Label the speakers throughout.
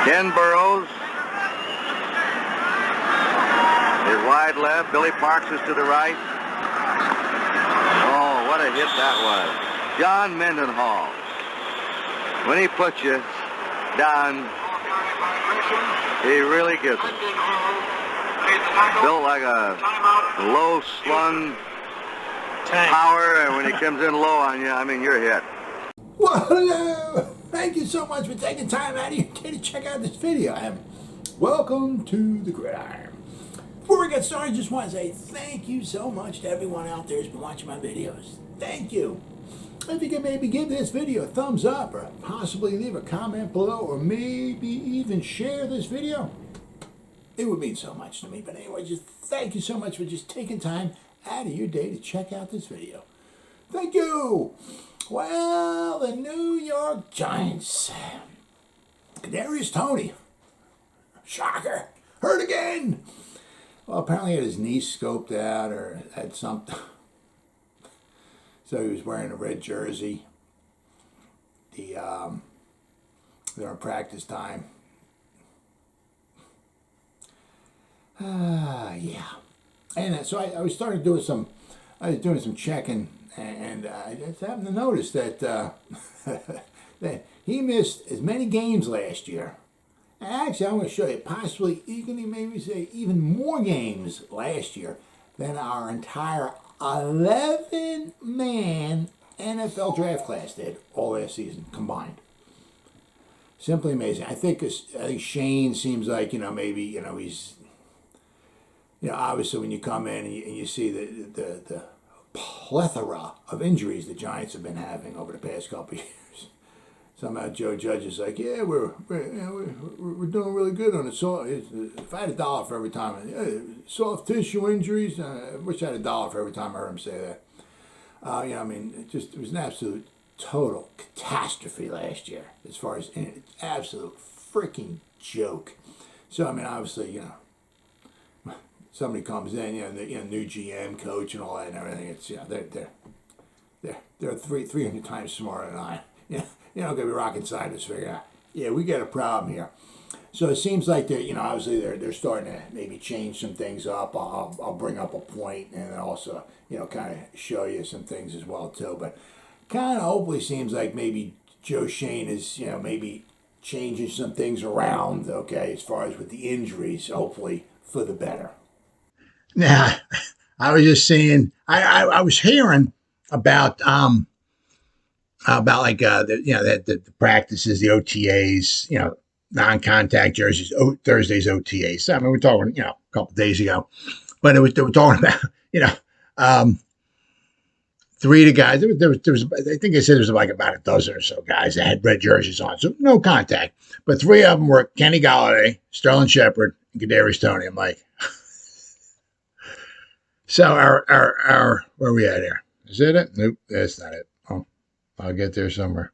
Speaker 1: Ken Burrows is wide left. Billy Parks is to the right. Oh, what a hit that was. John Mendenhall. When he puts you down, he really gets it. Built like a low-slung power, and when he comes in low on you, I mean, you're hit.
Speaker 2: Well, hello. Thank you so much for taking time out of your day to check out this video. And welcome to the Gridiron. Before we get started, I just want to say thank you so much to everyone out there who's been watching my videos. Thank you. If you can maybe give this video a thumbs up or possibly leave a comment below or maybe even share this video, it would mean so much to me. But anyway, just thank you so much for just taking time out of your day to check out this video. Thank you. Well, the New York Giants. Kadarius Toney. Shocker. Hurt again. Well, apparently he had his knee scoped out or had something. So he was wearing a red jersey. During practice time. Yeah. And so I was starting doing some, checking, and I just happened to notice that that he missed as many games last year. And actually, I'm going to show you possibly, you can maybe say even more games last year than our entire 11-man NFL draft class did all last season combined. Simply amazing. I think Shane seems like, maybe, he's, obviously when you come in and you see the plethora of injuries the Giants have been having over the past couple of years. Somehow Joe Judge is like, yeah, we're doing really good on it. So if I had $1 for every time, soft tissue injuries, I wish I had $1 for every time I heard him say that. It was an absolute total catastrophe last year as far as an absolute freaking joke. So, obviously, somebody comes in, the new GM coach and all that and everything. It's they're 300 times smarter than I. You're not gonna be rocking scientists figure out. Yeah, we got a problem here. So it seems like obviously they're starting to maybe change some things up. I'll bring up a point and also kind of show you some things as well too. But kind of hopefully seems like maybe Joe Shane is maybe changing some things around. Okay, as far as with the injuries, hopefully for the better. Now, I was just saying, I was hearing about like the practices, the OTAs, non-contact jerseys, Thursday's OTAs. So, we're talking a couple of days ago, but they were talking about 3 of the guys. There was I think they said there was like about a dozen or so guys that had red jerseys on, so no contact. But 3 of them were Kenny Golladay, Sterling Shepard, and Kadarius Toney. I'm like. So our where are we at here? Is that it? Nope, that's not it. Oh, I'll get there somewhere.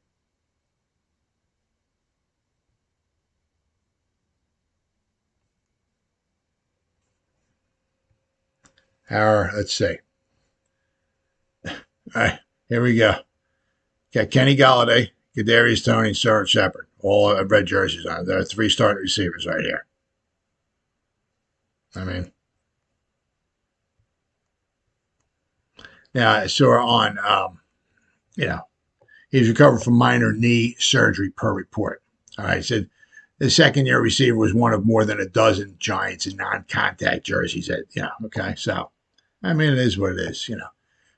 Speaker 2: Let's see. All right, here we go. Got Kenny Golladay, Kadarius Toney, and Sterling Shepard. All have red jerseys on. There are 3 starting receivers right here. Now, I saw on, he's recovered from minor knee surgery per report. All right, said the second-year receiver was one of more than a dozen Giants in non-contact jerseys. Okay, so, it is what it is,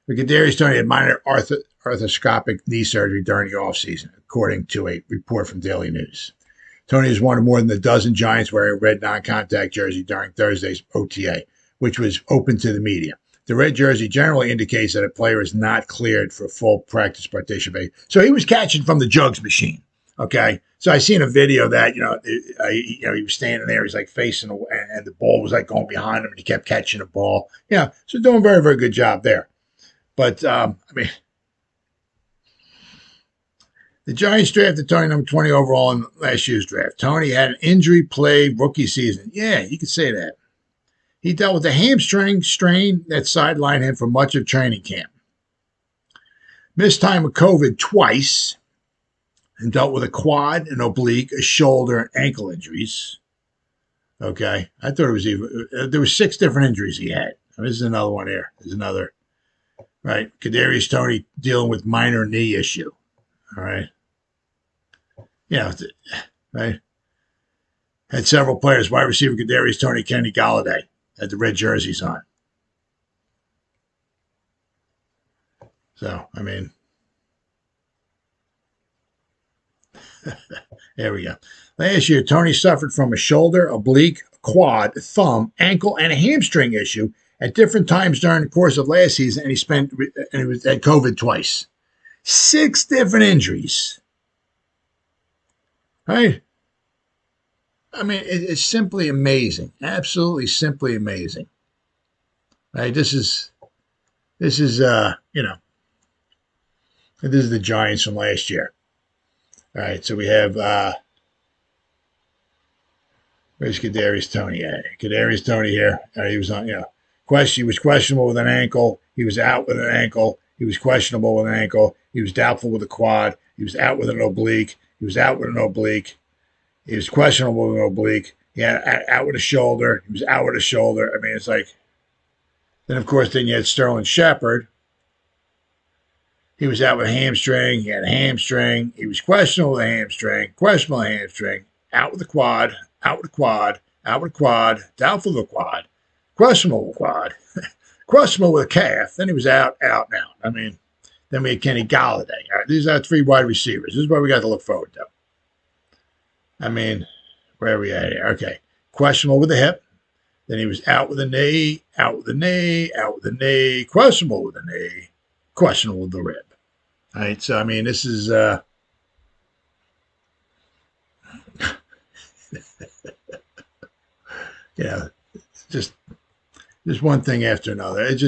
Speaker 2: But Kadarius Toney had minor arthroscopic knee surgery during the offseason, according to a report from Daily News. Toney is one of more than a dozen Giants wearing a red non-contact jersey during Thursday's OTA, which was open to the media. The red jersey generally indicates that a player is not cleared for full practice participation. So he was catching from the jugs machine. Okay. So I seen a video that, he was standing there, he's like facing, and the ball was like going behind him and he kept catching the ball. So doing a very, very good job there. But, the Giants drafted Toney number 20 overall in last year's draft. Toney had an injury-plagued rookie season. Yeah, you could say that. He dealt with a hamstring strain that sidelined him for much of training camp. Missed time with COVID twice. and dealt with a quad, an oblique, a shoulder, and ankle injuries. Okay. I thought it was even, there were 6 different injuries he had. This is another one here. There's another, right? Kadarius Toney dealing with minor knee issue. All right. Right? Had several players, wide receiver Kadarius Toney, Kenny Golladay, had the red jerseys on. So, I mean, there we go. Last year, Toney suffered from a shoulder, oblique, quad, thumb, ankle, and a hamstring issue at different times during the course of last season, and he was had COVID twice. 6 different injuries. Right? I mean, it's simply amazing. Absolutely simply amazing. Right? This is this is the Giants from last year. All right, so we have where's Kadarius Toney at? Kadarius Toney here. He was on, he was questionable with an ankle. He was out with an ankle. He was questionable with an ankle. He was doubtful with a quad. He was out with an oblique. He was out with an oblique. He was questionable with an oblique. He had out with a shoulder. He was out with a shoulder. I mean, it's like, then of course, then you had Sterling Shepard. He was out with a hamstring. He had a hamstring. He was questionable with a hamstring. Questionable with a hamstring. Out with a quad. Out with a quad. Out with a quad. Doubtful with a quad. Questionable with a quad. Questionable with a calf. Then he was out now. I mean, then we had Kenny Golladay. All right, these are 3 wide receivers. This is what we got to look forward to. I mean, where are we at here? Okay. Questionable with the hip. Then he was out with a knee, out with a knee, out with a knee, questionable with a knee, questionable with the rib. All right. So, I mean, this is, just one thing after another. It's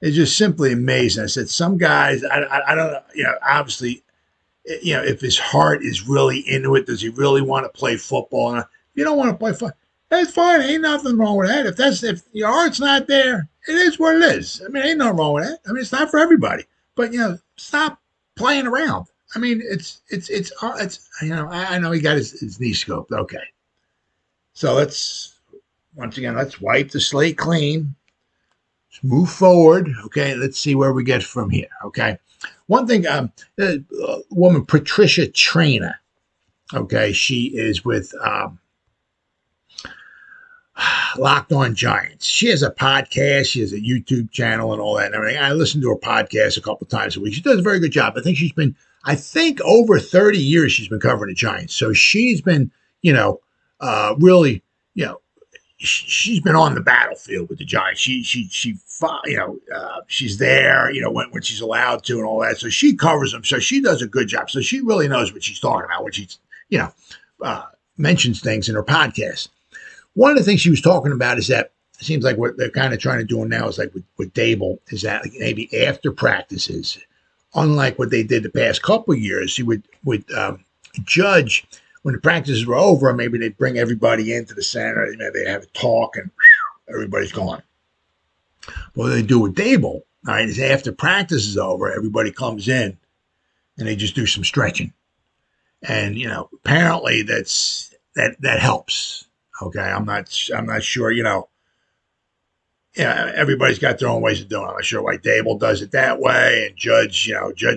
Speaker 2: just simply amazing. I said, some guys, I don't know, obviously, if his heart is really into it, does he really want to play football? And if you don't want to play football, that's fine. Ain't nothing wrong with that. If your heart's not there, it is what it is. I mean, ain't nothing wrong with that. I mean, it's not for everybody. But stop playing around. I mean, it's I know he got his knee scoped. Okay. So let's wipe the slate clean. Let's move forward. Okay. Let's see where we get from here. Okay. One thing, woman, Patricia Traina, okay, she is with Locked On Giants. She has a podcast. She has a YouTube channel and all that and everything. I listen to her podcast a couple times a week. She does a very good job. I think over 30 years she's been covering the Giants. So she's been, really, she's been on the battlefield with the Giants. She's there, when she's allowed to and all that. So she covers them. So she does a good job. So she really knows what she's talking about when she's, mentions things in her podcast. One of the things she was talking about is that it seems like what they're kind of trying to do now is like with Dable is that like maybe after practices, unlike what they did the past couple of years, she would judge when the practices were over. Maybe they'd bring everybody into the center. They'd have a talk and everybody's gone. What they do with Dable, all right, is after practice is over, everybody comes in and they just do some stretching. And, apparently that helps. Okay, I'm not sure, everybody's got their own ways of doing it. I'm not sure why Dable does it that way. And Judge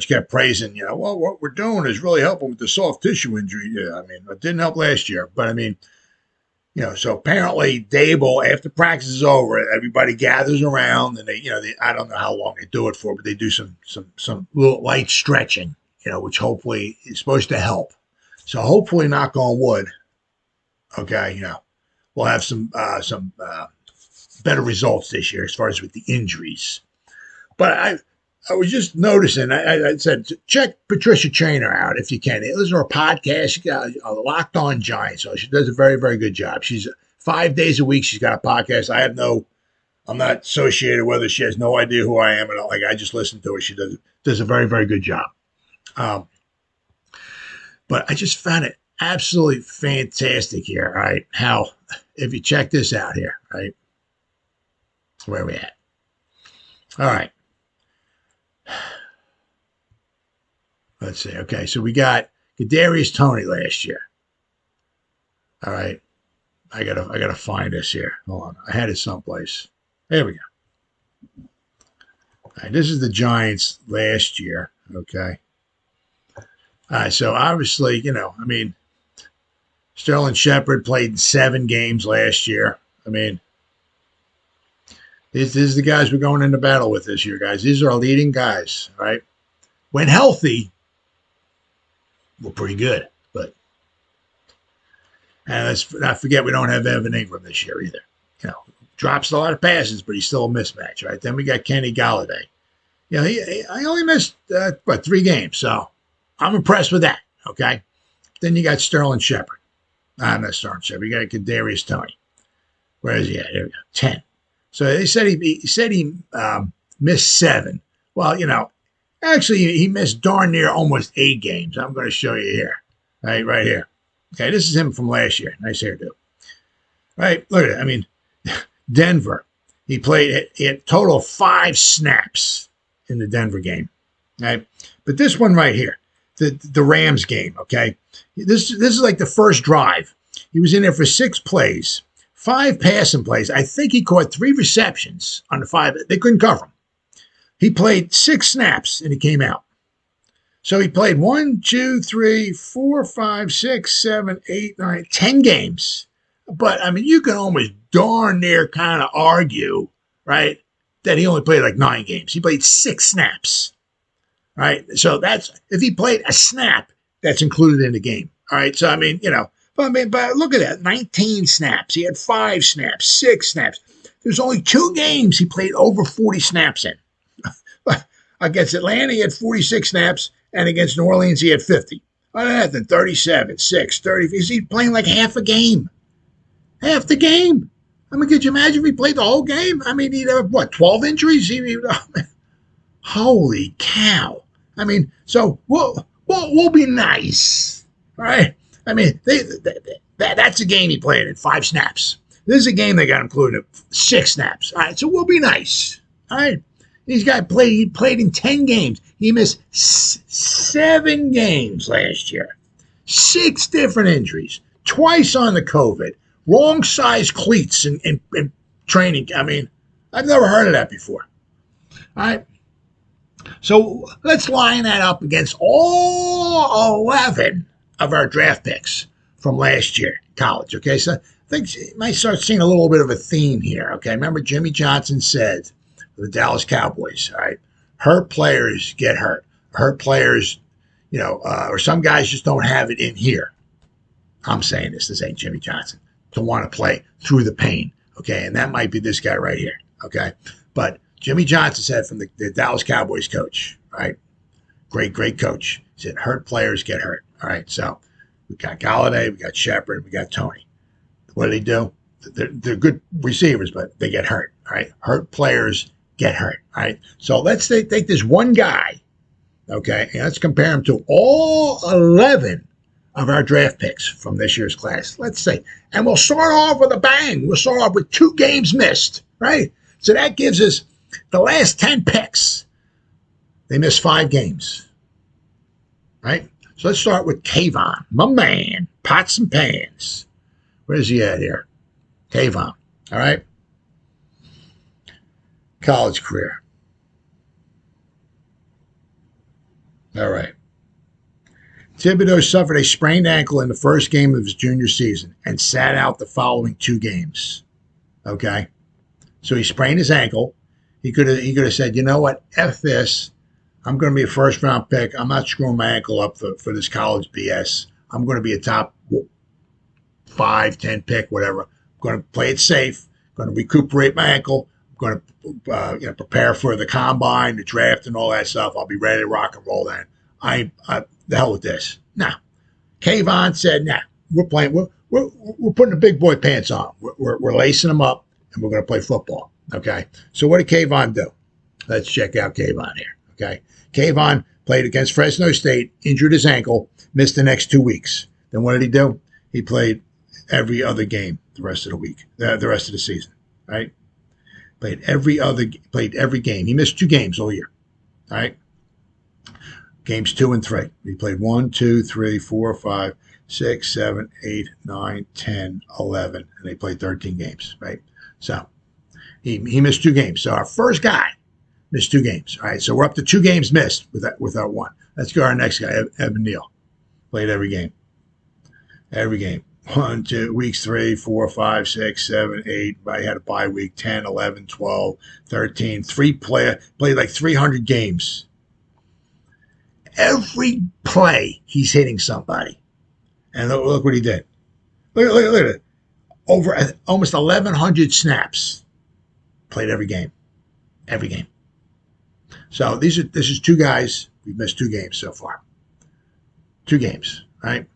Speaker 2: kept praising, well, what we're doing is really helping with the soft tissue injury. Yeah, I mean, it didn't help last year. But I mean, so apparently Dable, after practice is over, everybody gathers around and they I don't know how long they do it for, but they do some little light stretching, which hopefully is supposed to help. So hopefully, knock on wood, okay, we'll have some better results this year as far as with the injuries. But I was just noticing, I said, check Patricia Traina out if you can. Listen to her podcast. She got a Locked On Giants. So she does a very, very good job. She's 5 days a week. She's got a podcast. I'm not associated with her. She has no idea who I am. And I just listen to her. She does a very, very good job. But I just found it absolutely fantastic here, right? How, if you check this out here, right? Where are we at? All right. Let's see. Okay, so we got Kadarius Toney last year. All right. I gotta find this here. Hold on. I had it someplace. There we go. All right, this is the Giants last year. Okay. All right. So obviously, I mean, Sterling Shepard played 7 games last year. I mean, these are the guys we're going into battle with this year, guys. These are our leading guys, right? When healthy, we're pretty good. But and let's not forget we don't have Evan Ingram this year either. Drops a lot of passes, but he's still a mismatch, right? Then we got Kenny Golladay. I only missed 3 games, so I'm impressed with that. Okay. Then you got Sterling Shepard. Not Sterling Shepard. You got Kadarius Toney. Where is he at? Here we go. 10. So they said he missed 7. Well, actually he missed darn near almost 8 games. I'm going to show you here, right here. Okay, this is him from last year. Nice hairdo. Right, look at it. I mean, Denver. He had total 5 snaps in the Denver game. Right, but this one right here, the Rams game. Okay, this is like the first drive. He was in there for 6 plays. 5 passing plays. I think he caught 3 receptions on the 5. They couldn't cover him. He played 6 snaps and he came out. So he played 1, 2, 3, 4, 5, 6, 7, 8, 9, 10 games. But I mean, you can almost darn near kind of argue, right, that he only played like 9 games. He played 6 snaps. Right. So that's if he played a snap, that's included in the game. All right. So I mean, but look at that. 19 snaps. He had 5 snaps, 6 snaps. There's only 2 games he played over 40 snaps in. Against Atlanta, he had 46 snaps, and against New Orleans, he had 50. Other than that, then 37, 6, 30. He's playing like half a game. Half the game. I mean, could you imagine if he played the whole game? I mean, he'd have, 12 injuries? Holy cow. I mean, so we'll be nice. All right? I mean, that's a game he played in 5 snaps. This is a game they got included 6 snaps. All right, so we'll be nice. All right? He played in 10 games. He missed 7 games last year. 6 different injuries. Twice on the COVID. Wrong size cleats in training. I mean, I've never heard of that before. All right. So let's line that up against all 11 of our draft picks from last year, college. Okay. So I think you might start seeing a little bit of a theme here. Okay. Remember, Jimmy Johnson said, the Dallas Cowboys, all right, hurt players get hurt. Hurt players, or some guys just don't have it in here. I'm saying this ain't Jimmy Johnson, to want to play through the pain, okay? And that might be this guy right here, okay? But Jimmy Johnson said from the Dallas Cowboys coach, right? Great coach. He said, hurt players get hurt, all right? So we got Golladay, we got Shepard, we got Toney. What do they do? They're good receivers, but they get hurt, all right? Hurt players get hurt, all right? So let's take this one guy, okay, and let's compare him to all 11 of our draft picks from this year's class. Let's say, and we'll start off with a bang. We'll start off with 2 games missed, right? So that gives us the last 10 picks. They missed 5 games, right? So let's start with Kayvon, my man, pots and pans. Where's he at here? Kayvon, all right? College career. All right. Thibodeau suffered a sprained ankle in the first game of his junior season and sat out the following 2 games. Okay? So he sprained his ankle. He could have said, you know what? F this. I'm going to be a first-round pick. I'm not screwing my ankle up for this college BS. I'm going to be a top 5, 10 pick, whatever. I'm going to play it safe. I'm going to recuperate my ankle. I'm going to prepare for the combine, the draft, and all that stuff. I'll be ready to rock and roll then. The hell with this. Nah. Kayvon said, nah, we're playing. We're putting the big boy pants on. We're lacing them up, and we're going to play football. Okay. So what did Kayvon do? Let's check out Kayvon here. Okay. Kayvon played against Fresno State, injured his ankle, missed the next 2 weeks. Then what did he do? He played every other game the rest of the week, the rest of the season. Right. Played every game. He missed 2 games all year. All right. Games 2 and 3. He played 1, 2, 3, 4, 5, 6, 7, 8, 9, 10, 11, and they played 13 games, right? So he missed 2 games. So our first guy missed 2 games. All right, so we're up to 2 games missed without one. Let's go to our next guy, Evan Neal. Played every game. Every game. 1, 2, weeks 3, 4, 5, 6, 7, 8. I had a bye week, 10, 11, 12, 13. Played like 300 games. Every play, he's hitting somebody. And look what he did. Look at it. Over almost 1,100 snaps. Played every game. Every game. So this is 2 guys. We've missed 2 games so far. 2 games, right?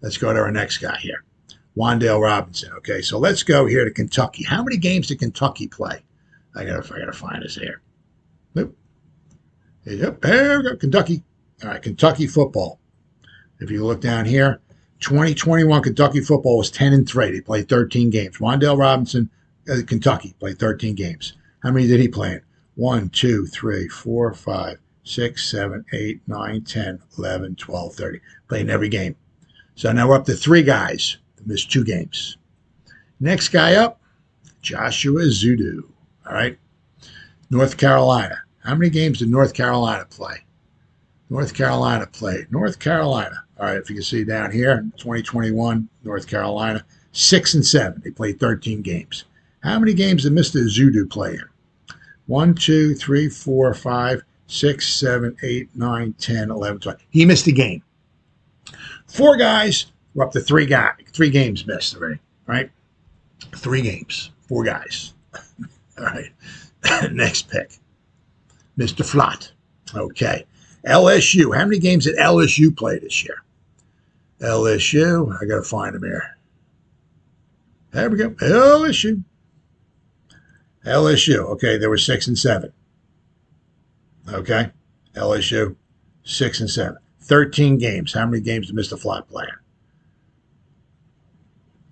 Speaker 2: Let's go to our next guy here. Wan'Dale Robinson. Okay, so let's go here to Kentucky. How many games did Kentucky play? I gotta find this here. Nope. Yep, there we go. Kentucky. All right, Kentucky football. If you look down here, 2021 Kentucky football was 10 and 3. They played 13 games. Wan'Dale Robinson, Kentucky, played 13 games. How many did he play in? 1, 2, 3, 4, 5, 6, 7, 8, 9, 10, 11, 12, 30. Played in every game. So now we're up to 3 guys that missed 2 games. Next guy up, Joshua Zudu. All right. North Carolina. How many games did North Carolina play? North Carolina played. North Carolina. All right, if you can see down here, 2021, North Carolina, 6 and 7. They played 13 games. How many games did Mr. Zudu play in? 1, 2, 3, 4, 5, 6, 7, 8, 9, 10, 11, 12. He missed a game. 4 guys. We're up to 3 games missed already, right? 3 games. 4 guys. All right. Next pick. Mr. Flott. Okay. LSU. How many games did LSU play this year? LSU. I got to find them here. There we go. LSU. Okay, there were 6 and 7. Okay. LSU, 6 and 7. 13 games. How many games did Mr. Flott play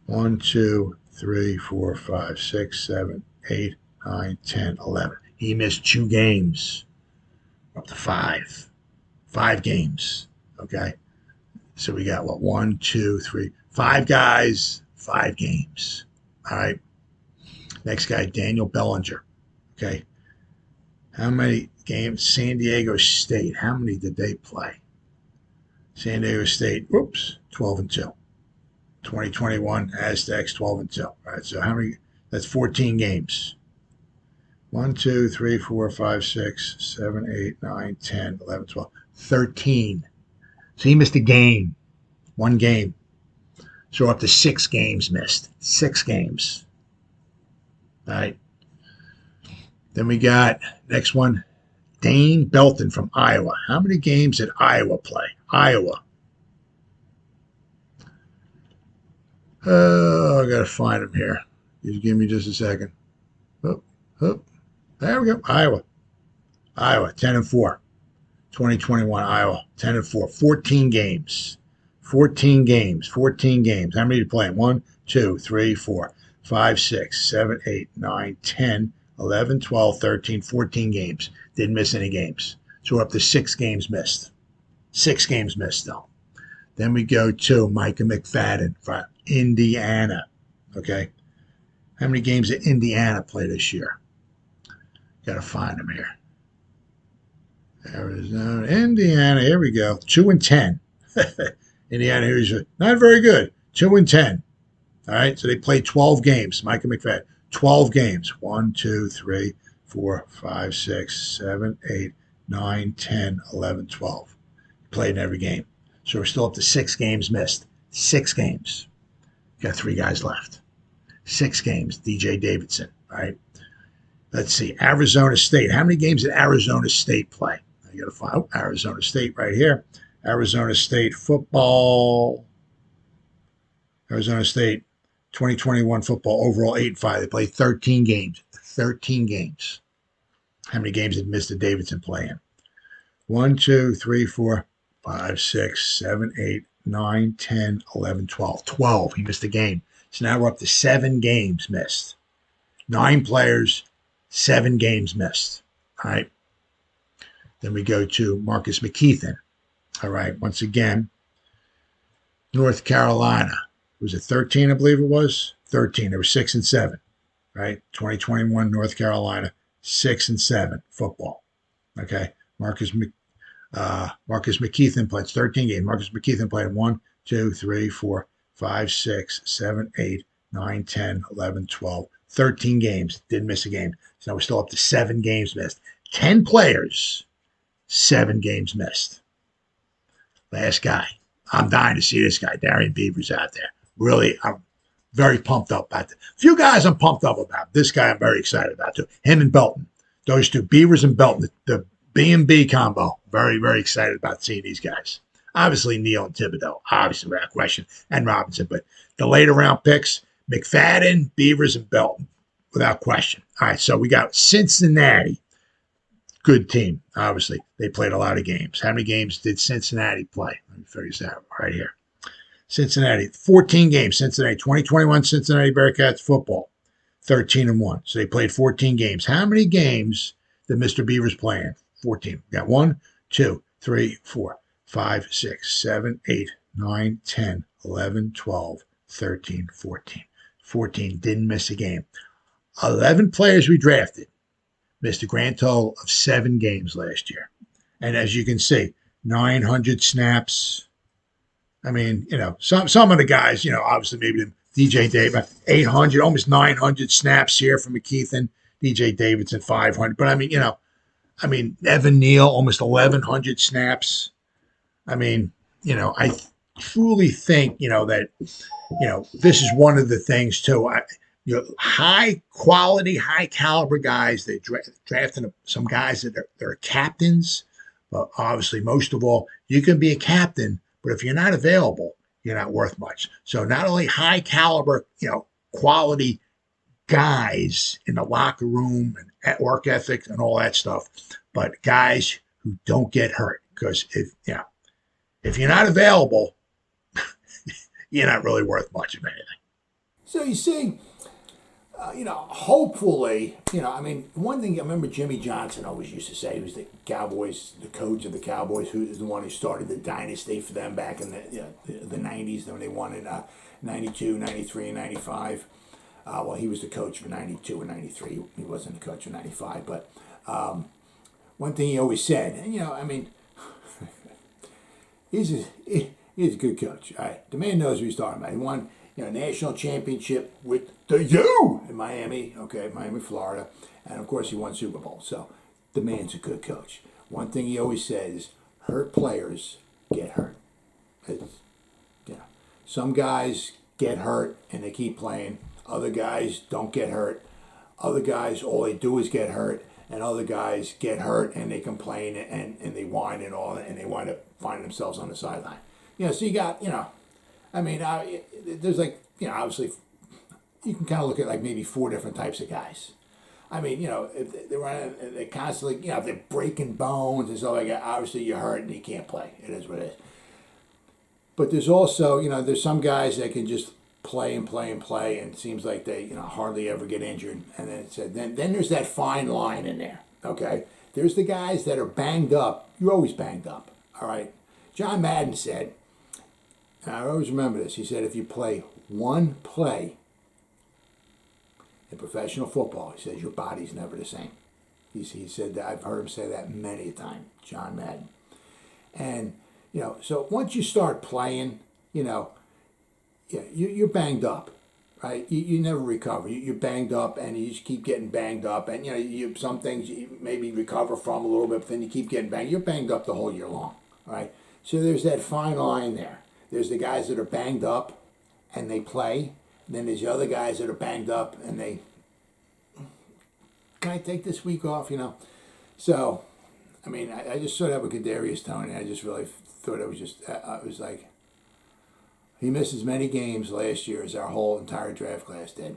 Speaker 2: in? 1, 2, 3, 4, 5, 6, 7, 8, 9, 10, 11. He missed 2 games. Up to 5. 5 games. Okay. So we got what? 1, 2, 3, 5 guys, 5 games. All right. Next guy, Daniel Bellinger. Okay. How many games? San Diego State. How many did they play? San Diego State, 12 and 2. 2021 Aztecs, 12 and 2. All right. So how many? That's 14 games. 1, 2, 3, 4, 5, 6, 7, 8, 9, 10, 11, 12, 13. So he missed a game. 1 game. So we're up to 6 games missed. 6 games. All right. Then we got next one, Dane Belton from Iowa. How many games did Iowa play? Iowa. Oh, I got to find him here. You give me just a second. There we go. Iowa, 10 and 4. 2021 Iowa, 10 and 4. 14 games. 14 games. How many did you play? 1, 2, 3, 4, 5, 6, 7, 8, 9, 10, 11, 12, 13, 14 games. Didn't miss any games. So we're up to 6 games missed. 6 games missed, though. Then we go to Micah McFadden from Indiana. Okay. How many games did Indiana play this year? Got to find them here. Arizona, Indiana. Here we go. 2 and 10. Indiana, who's not very good. 2 and 10. All right. So they played 12 games. Micah McFadden, 12 games. 1, 2, 3, 4, 5, 6, 7, 8, 9, 10, 11, 12. Played in every game. So we're still up to 6 games missed. 6 games. Got 3 guys left. 6 games. DJ Davidson. All right. Let's see. Arizona State. How many games did Arizona State play? I got to find Arizona State right here. Arizona State football. Arizona State 2021 football overall 8-5. They played 13 games. 13 games. How many games did Mr. Davidson play in? 1, 2, 3, 4, 5, 6, 7, 8, 9, 10, 11, 12. 12. He missed a game. So now we're up to 7 games missed. 9 players, 7 games missed. All right. Then we go to Marcus McKeithen. All right, once again, North Carolina. Was it 13, I believe it was? 13. They were 6-7, right? 2021 North Carolina, 6-7 football. Okay. Marcus McKeithen played 13 games. Marcus McKeithen played 1, 2, 3, 4, 5, 6, 7, 8, 9, 10, 11, 12, 13 games. Didn't miss a game. So now we're still up to 7 games missed. 10 players, 7 games missed. Last guy. I'm dying to see this guy. Darian Beavers out there. Really, I'm very pumped up about it. A few guys I'm pumped up about. This guy I'm very excited about too. Him and Belton. Those two, Beavers and Belton, the B&B combo. Very, very excited about seeing these guys. Obviously, Neal and Thibodeau, obviously, without question, and Robinson. But the later round picks, McFadden, Beavers, and Belton, without question. All right, so we got Cincinnati. Good team, obviously. They played a lot of games. How many games did Cincinnati play? Let me figure this out right here. Cincinnati, 14 games. Cincinnati, 2021 Cincinnati Bearcats football, 13-1. So they played 14 games. How many games did Mr. Beavers play in? 14. We got 1, 2, 3, 4, 5, 6, 7, 8, 9, 10, 11, 12, 13, 14. 14. Didn't miss a game. 11 players we drafted missed a grand total of 7 games last year. And as you can see, 900 snaps. I mean, some of the guys, obviously maybe DJ Davis, 800, almost 900 snaps here from McKeithen. DJ Davidson, 500. But Evan Neal, almost 1,100 snaps. I truly think, that, this is one of the things too. High quality, high caliber guys. They drafting some guys that are captains, but obviously, most of all, you can be a captain, but if you're not available, you're not worth much. So not only high caliber, quality guys in the locker room and at work ethic and all that stuff, but guys who don't get hurt. Because if you're not available, you're not really worth much of anything. So you see. Hopefully, one thing I remember Jimmy Johnson always used to say, who's the Cowboys, the coach of the Cowboys, who is the one who started the dynasty for them back in the 90s when they won in 92, 93, and 95. Well, he was the coach for 92 and 93. He wasn't the coach for 95. But one thing he always said, and he's a good coach. All right, the man knows what he's talking about. He won national championship with the U in Miami, Miami, Florida. And, of course, he won Super Bowl. So the man's a good coach. One thing he always says, hurt players get hurt. Some guys get hurt and they keep playing. Other guys don't get hurt. Other guys, all they do is get hurt. And other guys get hurt and they complain and they whine and all, and they wind up finding themselves on the sideline. So you got, there's obviously, you can kind of look at like maybe 4 different types of guys. If they're running, they constantly, if they're breaking bones and stuff like that, obviously you're hurt and you can't play. It is what it is. But there's also, there's some guys that can just play and play and play, and it seems like they, hardly ever get injured. And then there's that fine line in there, okay? There's the guys that are banged up. You're always banged up, all right? John Madden said, and I always remember this, he said, if you play one play in professional football, he says, your body's never the same. He said that. I've heard him say that many a time, John Madden. And, so once you start playing, you're banged up, right? You never recover. You're banged up, and you just keep getting banged up. And, some things you maybe recover from a little bit, but then you keep getting banged. You're banged up the whole year long, right? So there's that fine line there. There's the guys that are banged up, and they play. And then there's the other guys that are banged up, and they, can I take this week off, So, I just saw that with Kadarius Toney. I just really thought it was like, he missed as many games last year as our whole entire draft class did.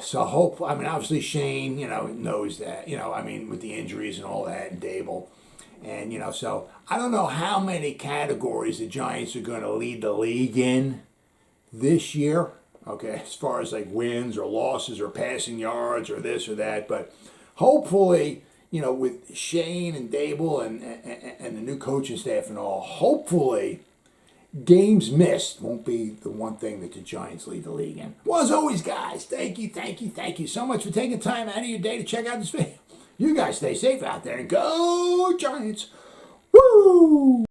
Speaker 2: So obviously Shane, knows that, with the injuries and all that, and Dable. And, so I don't know how many categories the Giants are going to lead the league in this year, okay, as far as like wins or losses or passing yards or this or that. But hopefully, with Shane and Dable and the new coaching staff and all, hopefully games missed won't be the one thing that the Giants lead the league in. Well, as always, guys, thank you so much for taking time out of your day to check out this video. You guys stay safe out there and go Giants. Woo!